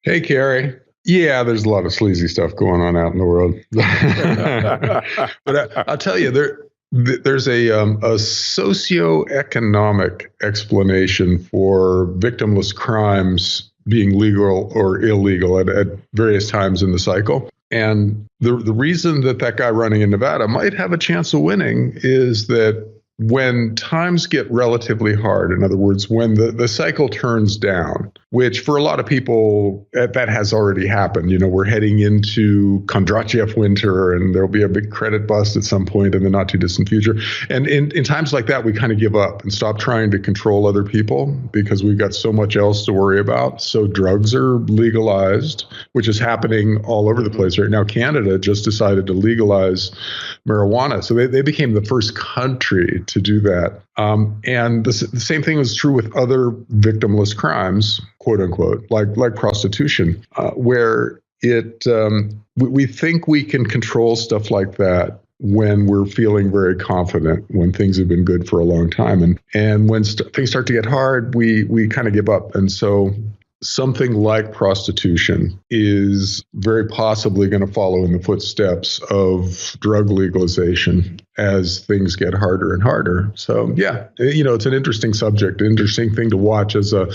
Hey, Carrie. Yeah, there's a lot of sleazy stuff going on out in the world. But I'll tell you, there's a socioeconomic explanation for victimless crimes being legal or illegal at various times in the cycle. And the reason that guy running in Nevada might have a chance of winning is that when times get relatively hard, in other words, when the cycle turns down, which for a lot of people, that has already happened. You know, we're heading into Kondratiev winter, and there'll be a big credit bust at some point in the not too distant future. And in times like that, we kind of give up and stop trying to control other people because we've got so much else to worry about. So drugs are legalized, which is happening all over the place right now. Canada just decided to legalize marijuana. So they became the first country to do that. And the same thing is true with other victimless crimes, quote unquote, like prostitution, where we think we can control stuff like that when we're feeling very confident, when things have been good for a long time. And when things start to get hard, we kind of give up. And so something like prostitution is very possibly going to follow in the footsteps of drug legalization as things get harder and harder. So, yeah, it's an interesting subject, interesting thing to watch as a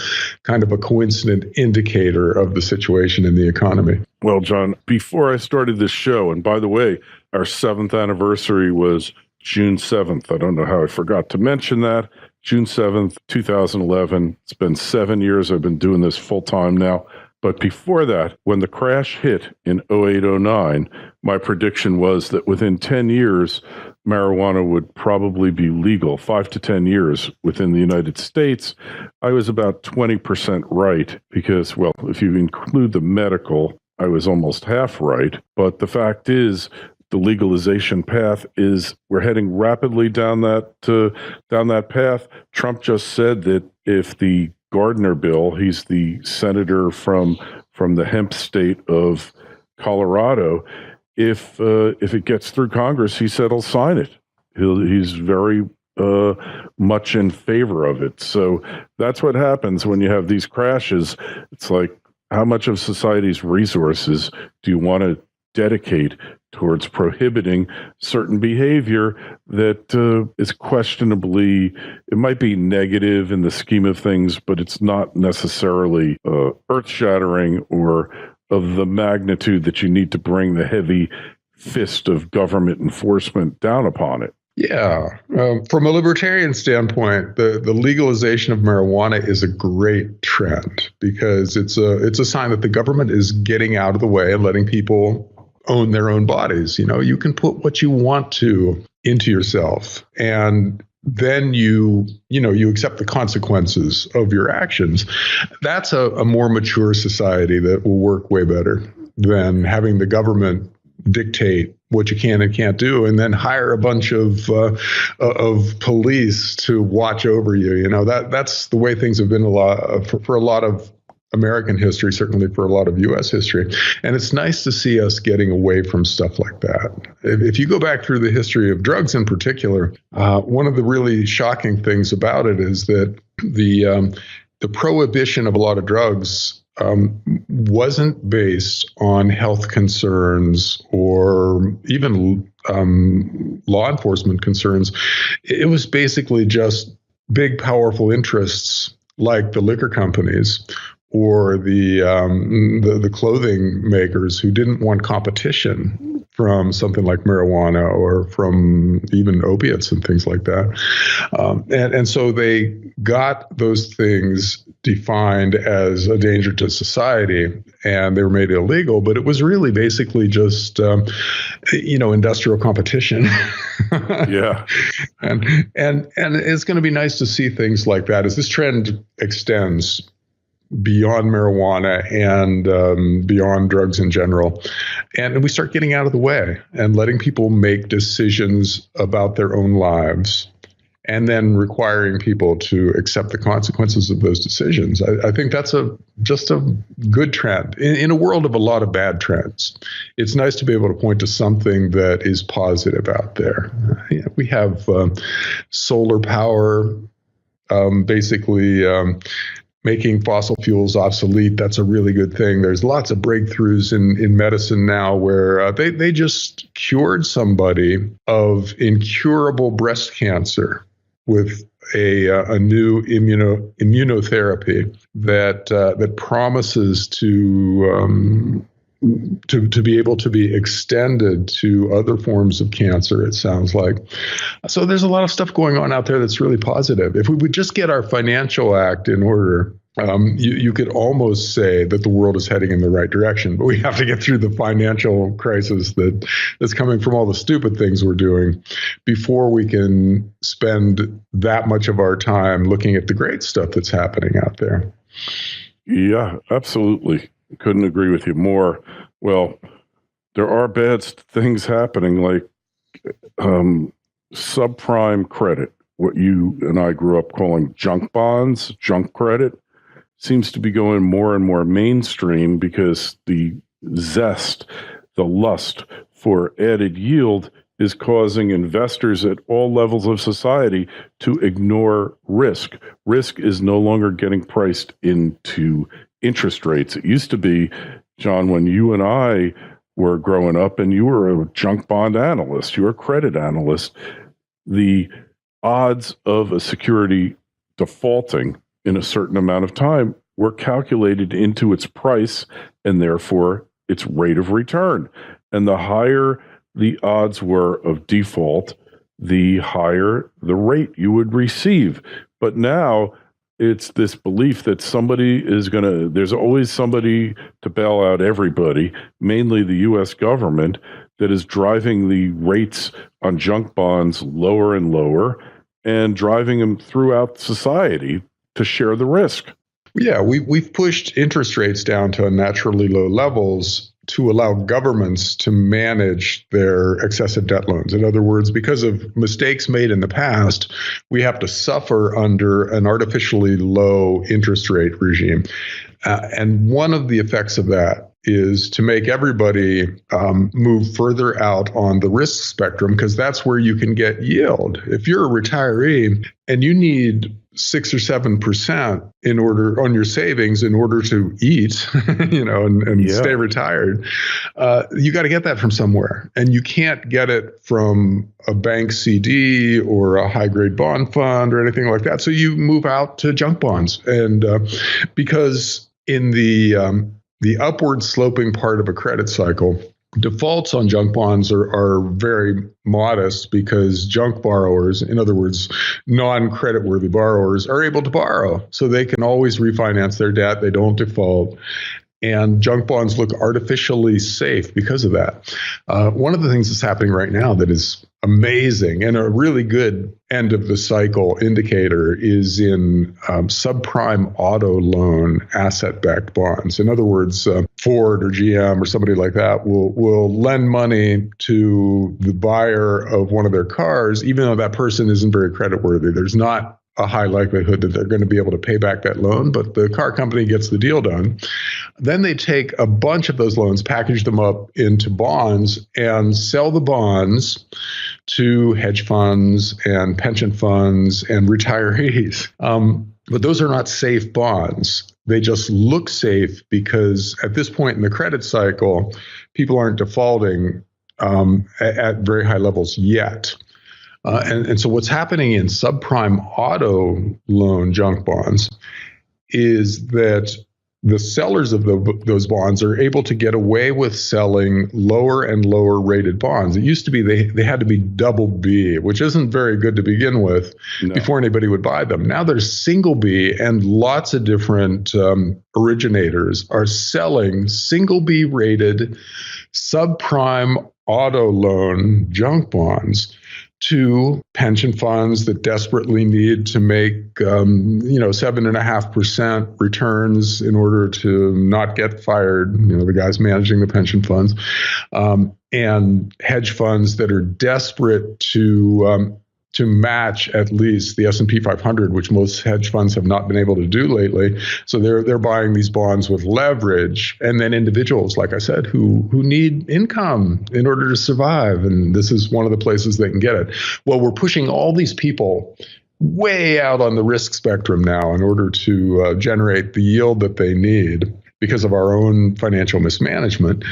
kind of a coincident indicator of the situation in the economy. Well, John, before I started this show, and by the way, our 7th anniversary was June 7th. I don't know how I forgot to mention that. June 7th, 2011. It's been 7 years. I've been doing this full time now. But before that, when the crash hit in 08-09, my prediction was that within 10 years, marijuana would probably be legal, 5 to 10 years within the United States. I was about 20% right because, well, if you include the medical, I was almost half right. But the fact is, the legalization path we're heading rapidly down that path. Trump just said that if the Gardner bill, he's the senator from the hemp state of Colorado, if it gets through Congress, he said he'll sign it. He's very much in favor of it. So that's what happens when you have these crashes. It's like, how much of society's resources do you want to dedicate towards prohibiting certain behavior that is questionably, it might be negative in the scheme of things, but it's not necessarily earth-shattering or of the magnitude that you need to bring the heavy fist of government enforcement down upon it. Yeah. From a libertarian standpoint, the legalization of marijuana is a great trend because it's a sign that the government is getting out of the way and letting people own their own bodies. You can put what you want to into yourself, and then you accept the consequences of your actions. That's a more mature society that will work way better than having the government dictate what you can and can't do, and then hire a bunch of police to watch over you. That's the way things have been for a lot of American history, certainly for a lot of U.S. history. And it's nice to see us getting away from stuff like that. If you go back through the history of drugs in particular, one of the really shocking things about it is that the prohibition of a lot of drugs wasn't based on health concerns or even law enforcement concerns. It was basically just big, powerful interests like the liquor companies or the clothing makers who didn't want competition from something like marijuana or from even opiates and things like that. And so they got those things defined as a danger to society, and they were made illegal, but it was really basically just, industrial competition. Yeah. And it's going to be nice to see things like that as this trend extends beyond marijuana and beyond drugs in general. And we start getting out of the way and letting people make decisions about their own lives and then requiring people to accept the consequences of those decisions. I think that's just a good trend. In a world of a lot of bad trends, it's nice to be able to point to something that is positive out there. We have solar power, basically making fossil fuels obsolete. That's a really good thing. There's lots of breakthroughs in medicine now where they just cured somebody of incurable breast cancer with a new immunotherapy that promises to be able to be extended to other forms of cancer, it sounds like. So there's a lot of stuff going on out there that's really positive. If we would just get our financial act in order, you could almost say that the world is heading in the right direction. But we have to get through the financial crisis that's coming from all the stupid things we're doing before we can spend that much of our time looking at the great stuff that's happening out there. Yeah, absolutely. Couldn't agree with you more. Well, there are bad things happening, like subprime credit, what you and I grew up calling junk bonds, junk credit, seems to be going more and more mainstream because the zest, the lust for added yield is causing investors at all levels of society to ignore risk. Risk is no longer getting priced into interest rates. It used to be, John, when you and I were growing up and you were a junk bond analyst, you were a credit analyst, the odds of a security defaulting in a certain amount of time were calculated into its price and therefore its rate of return. And the higher the odds were of default, the higher the rate you would receive. But now it's this belief that there's always somebody to bail out everybody, mainly the U.S. government, that is driving the rates on junk bonds lower and lower and driving them throughout society to share the risk. Yeah, we've pushed interest rates down to unnaturally low levels to allow governments to manage their excessive debt loans. In other words, because of mistakes made in the past, we have to suffer under an artificially low interest rate regime. And one of the effects of that is to make everybody move further out on the risk spectrum, because that's where you can get yield. If you're a retiree and you need 6 or 7% in order on your savings in order to eat, and stay retired, you got to get that from somewhere, and you can't get it from a bank CD or a high grade bond fund or anything like that. So you move out to junk bonds, and because in the upward sloping part of a credit cycle, defaults on junk bonds are very modest because junk borrowers, in other words, non-creditworthy borrowers, are able to borrow. So they can always refinance their debt. They don't default. And junk bonds look artificially safe because of that. One of the things that's happening right now that is amazing and a really good end of the cycle indicator is in subprime auto loan asset-backed bonds. In other words, Ford or GM or somebody like that will lend money to the buyer of one of their cars, even though that person isn't very creditworthy. There's not a high likelihood that they're going to be able to pay back that loan, but the car company gets the deal done. Then they take a bunch of those loans, package them up into bonds, and sell the bonds to hedge funds and pension funds and retirees. But those are not safe bonds. They just look safe because at this point in the credit cycle, people aren't defaulting at very high levels yet. And so what's happening in subprime auto loan junk bonds is that the sellers of those bonds are able to get away with selling lower and lower rated bonds. It used to be they had to be double B, which isn't very good to begin with, before anybody would buy them. Now there's single B, and lots of different originators are selling single B rated subprime auto loan junk bonds to pension funds that desperately need to make 7.5% returns in order to not get fired, the guys managing the pension funds, and hedge funds that are desperate to match at least the S&P 500, which most hedge funds have not been able to do lately. So they're buying these bonds with leverage, and then individuals, like I said, who need income in order to survive. And this is one of the places they can get it. Well, we're pushing all these people way out on the risk spectrum now in order to generate the yield that they need because of our own financial mismanagement.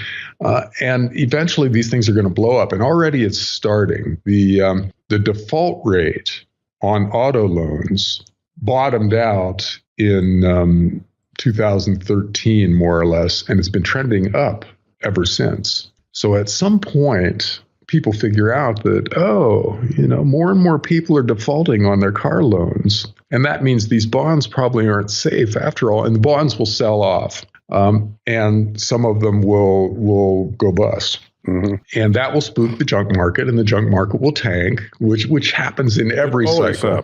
And eventually these things are going to blow up. And already it's starting. The default rate on auto loans bottomed out in 2013, more or less, and it's been trending up ever since. So at some point, people figure out that, more and more people are defaulting on their car loans. And that means these bonds probably aren't safe after all, and the bonds will sell off. And some of them will go bust. Mm-hmm. And that will spook the junk market, and the junk market will tank, which happens in every cycle.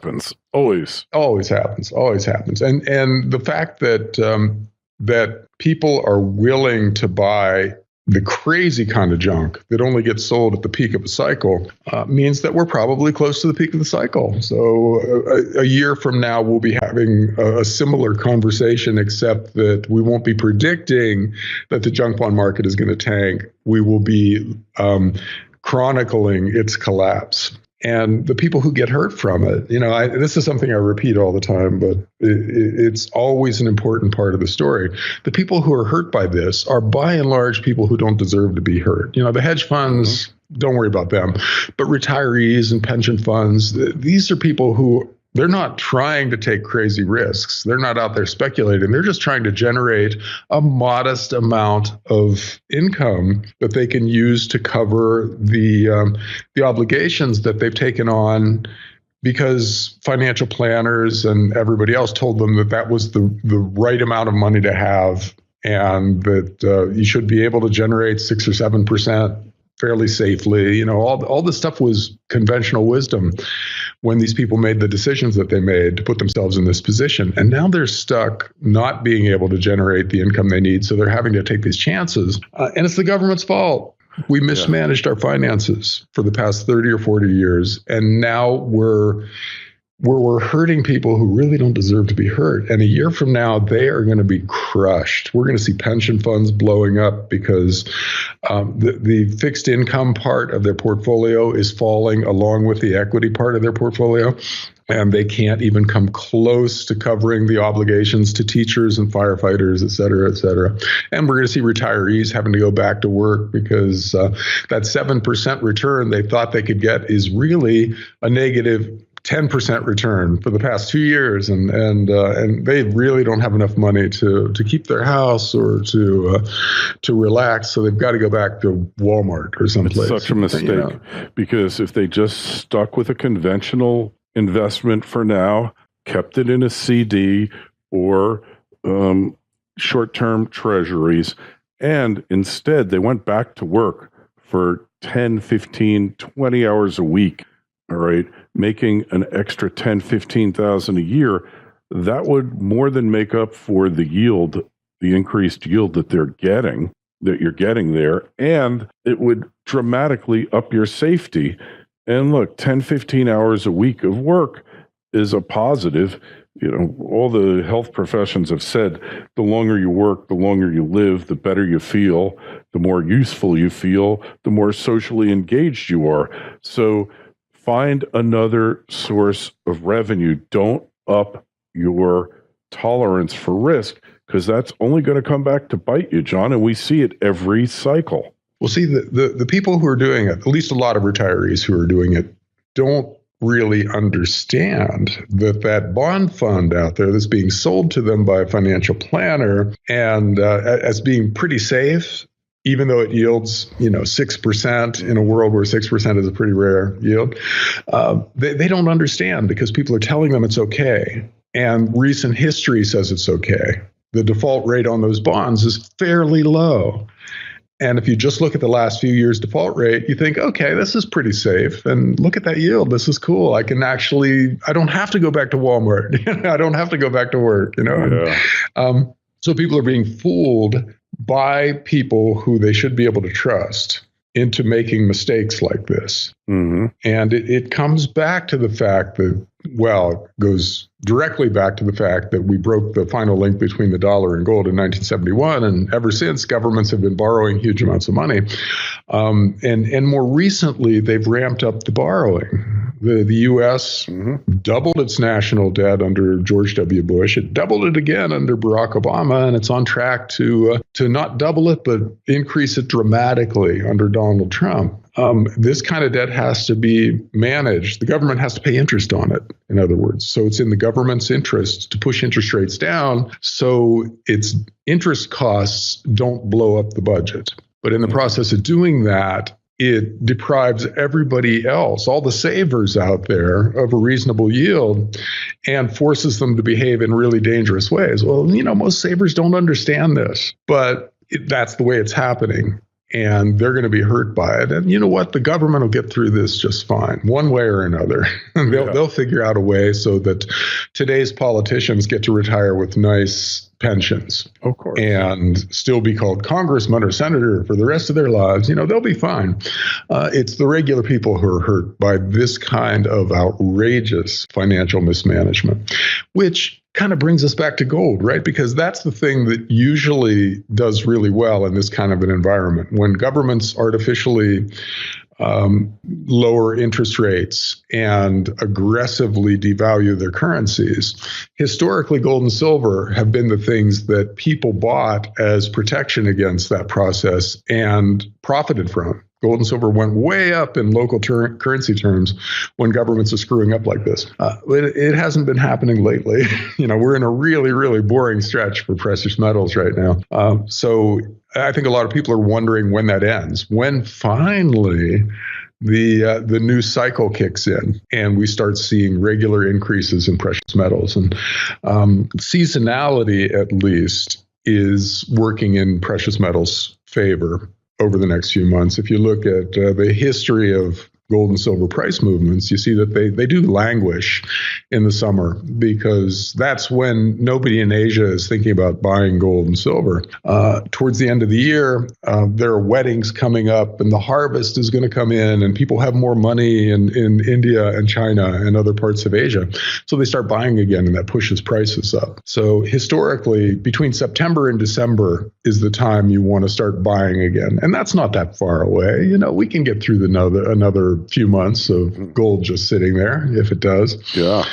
Always happens. And the fact that people are willing to buy the crazy kind of junk that only gets sold at the peak of a cycle means that we're probably close to the peak of the cycle. So a year from now, we'll be having a similar conversation, except that we won't be predicting that the junk bond market is going to tank. We will be chronicling its collapse. And the people who get hurt from it, this is something I repeat all the time, but it's always an important part of the story. The people who are hurt by this are by and large people who don't deserve to be hurt. The hedge funds, don't worry about them, but retirees and pension funds, these are people who they're not trying to take crazy risks. They're not out there speculating. They're just trying to generate a modest amount of income that they can use to cover the obligations that they've taken on because financial planners and everybody else told them that was the right amount of money to have, and that you should be able to generate 6 or 7% fairly safely. All this stuff was conventional wisdom when these people made the decisions that they made to put themselves in this position. And now they're stuck not being able to generate the income they need. So they're having to take these chances. And it's the government's fault. We mismanaged our finances for the past 30 or 40 years. And now we're hurting people who really don't deserve to be hurt. And a year from now, they are going to be crushed. We're going to see pension funds blowing up because the fixed income part of their portfolio is falling along with the equity part of their portfolio. And they can't even come close to covering the obligations to teachers and firefighters, et cetera, et cetera. And we're going to see retirees having to go back to work because that 7% return they thought they could get is really a negative 10% return for the past 2 years, and they really don't have enough money to keep their house or to relax, so they've got to go back to Walmart or someplace. It's such a mistake because if they just stuck with a conventional investment for now, kept it in a CD or short-term treasuries, and instead they went back to work for 10, 15, 20 hours a week, all right, making an extra 10, 15,000 a year, that would more than make up for the yield, the increased yield that you're getting there. And it would dramatically up your safety. And look, 10, 15 hours a week of work is a positive. All the health professions have said, the longer you work, the longer you live, the better you feel, the more useful you feel, the more socially engaged you are. So find another source of revenue. Don't up your tolerance for risk, because that's only going to come back to bite you, John, and we see it every cycle. Well, see, the people who are doing it, at least a lot of retirees who are doing it, don't really understand that bond fund out there that's being sold to them by a financial planner and as being pretty safe, even though it yields, 6% in a world where 6% is a pretty rare yield, they don't understand because people are telling them it's okay. And recent history says it's okay. The default rate on those bonds is fairly low. And if you just look at the last few years' default rate, you think, okay, this is pretty safe. And look at that yield. This is cool. I don't have to go back to Walmart. I don't have to go back to work, Yeah. So people are being fooled by people who they should be able to trust into making mistakes like this. Mm-hmm. And it comes back to the fact that, it goes directly back to the fact that we broke the final link between the dollar and gold in 1971, and ever since, governments have been borrowing huge amounts of money. And more recently, they've ramped up the borrowing. The U.S. doubled its national debt under George W. Bush. It doubled it again under Barack Obama, and it's on track to not double it, but increase it dramatically under Donald Trump. This kind of debt has to be managed. The government has to pay interest on it, in other words. So it's in the government's interest to push interest rates down so its interest costs don't blow up the budget. But in the process of doing that, it deprives everybody else, all the savers out there, of a reasonable yield and forces them to behave in really dangerous ways. Well, most savers don't understand this, but that's the way it's happening. And they're going to be hurt by it. And you know what? The government will get through this just fine, one way or another. They'll figure out a way so that today's politicians get to retire with nice pensions, of course, and still be called congressman or senator for the rest of their lives. They'll be fine. It's the regular people who are hurt by this kind of outrageous financial mismanagement, which kind of brings us back to gold, right? Because that's the thing that usually does really well in this kind of an environment. When governments artificially lower interest rates and aggressively devalue their currencies, historically, gold and silver have been the things that people bought as protection against that process and profited from. Gold and silver went way up in local currency terms when governments are screwing up like this. It hasn't been happening lately. We're in a really, really boring stretch for precious metals right now. So I think a lot of people are wondering when that ends, when finally the new cycle kicks in and we start seeing regular increases in precious metals. And seasonality, at least, is working in precious metals' favor over the next few months. If you look at the history of gold and silver price movements, you see that they do languish in the summer because that's when nobody in Asia is thinking about buying gold and silver. Towards the end of the year, there are weddings coming up and the harvest is going to come in and people have more money in India and China and other parts of Asia. So they start buying again and that pushes prices up. So historically, between September and December is the time you want to start buying again. And that's not that far away. We can get through another few months of gold just sitting there if it does. Yeah.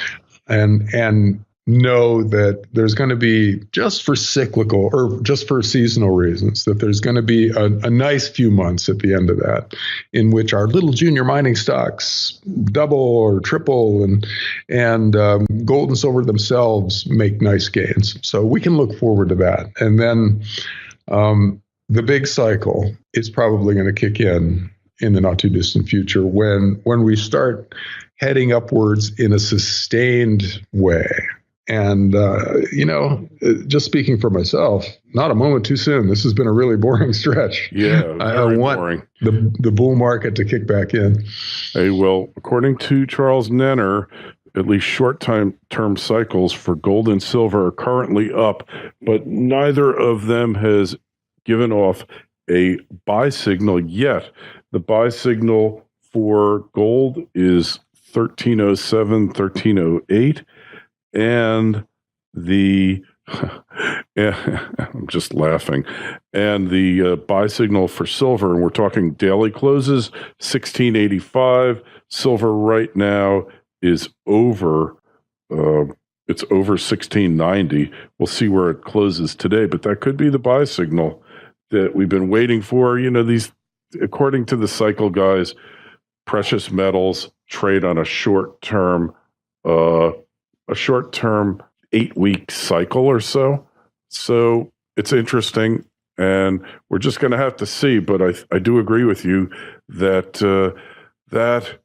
And know that there's going to be, just for cyclical or just for seasonal reasons, that there's going to be a nice few months at the end of that in which our little junior mining stocks double or triple and gold and silver themselves make nice gains. So we can look forward to that. And then the big cycle is probably going to kick in the not too distant future when we start heading upwards in a sustained way. And, just speaking for myself, not a moment too soon. This has been a really boring stretch. Yeah, I want boring. The bull market to kick back in. Hey, well, according to Charles Nenner, at least short-term cycles for gold and silver are currently up, but neither of them has given off a buy signal yet. The buy signal for gold is 1307, 1308, and I'm just laughing. And the buy signal for silver, and we're talking daily closes, 1685. Silver right now is over. It's over 1690. We'll see where it closes today, but that could be the buy signal that we've been waiting for. These, according to the cycle guys, precious metals trade on a short-term 8-week cycle or so. So it's interesting, and we're just going to have to see. But I do agree with you that that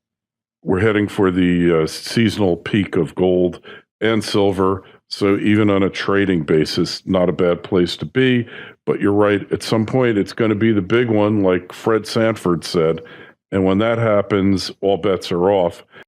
we're heading for the seasonal peak of gold and silver. So even on a trading basis, not a bad place to be. But you're right. At some point, it's going to be the big one, like Fred Sanford said. And when that happens, all bets are off.